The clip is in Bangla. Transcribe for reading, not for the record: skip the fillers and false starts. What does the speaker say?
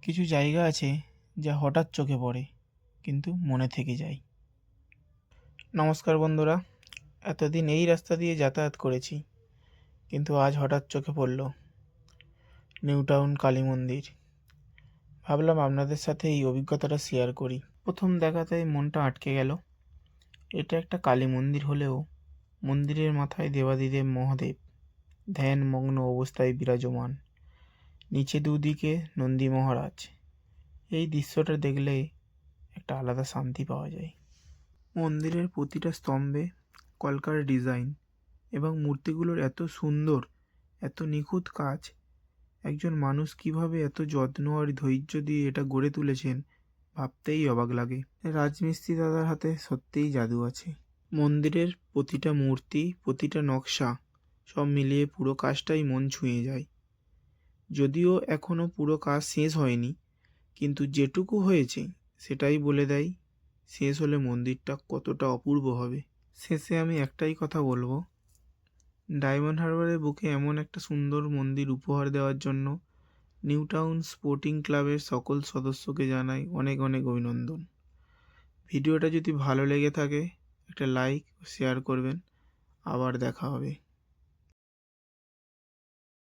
কিছু জায়গা আছে যা হঠাৎ চোখে পড়ে কিন্তু মনে থেকে যায়। নমস্কার বন্ধুরা, এতদিন এই রাস্তা দিয়ে যাতায়াত করেছি, কিন্তু আজ হঠাৎ চোখে পড়ল নিউ টাউন কালী মন্দির। ভাবলাম আপনাদের সাথে এই অভিজ্ঞতাটা শেয়ার করি। প্রথম দেখাতেই মনটা আটকে গেল। এটা একটা কালী মন্দির হলেও মন্দিরের মাথায় দেবাদিদেব মহাদেব ধ্যানমগ্ন অবস্থায় বিরাজমান, নিচে দুদিকে নন্দী মহারাজ। এই দৃশ্যটা দেখলে একটা আলাদা শান্তি পাওয়া যায়। মন্দিরের প্রতিটা স্তম্ভে কলকার ডিজাইন এবং মূর্তিগুলোর এত সুন্দর, এত নিখুঁত কাজ। একজন মানুষ কিভাবে এত যত্ন আর ধৈর্য দিয়ে এটা গড়ে তুলেছেন ভাবতেই অবাক লাগে। রাজমিস্ত্রি দাদার হাতে সত্যিই জাদু আছে। মন্দিরের প্রতিটা মূর্তি, প্রতিটা নকশা সব মিলিয়ে পুরো কাজটাই মন ছুঁয়ে যায়। যদিও এখনও পুরো কাজ শেষ হয়নি, কিন্তু যেটুকু হয়েছে সেটাই বলে দেয় শেষ হলে মন্দিরটা কতটা অপূর্ব হবে। শেষে আমি একটাই কথা বলবো, ডায়মন্ড হারবারের বুকে এমন একটা সুন্দর মন্দির উপহার দেওয়ার জন্য নিউ টাউন স্পোর্টিং ক্লাবের সকল সদস্যকে জানাই অনেক অনেক অভিনন্দন। ভিডিওটা যদি ভালো লেগে থাকে একটা লাইক ও শেয়ার করবেন। আবার দেখা হবে।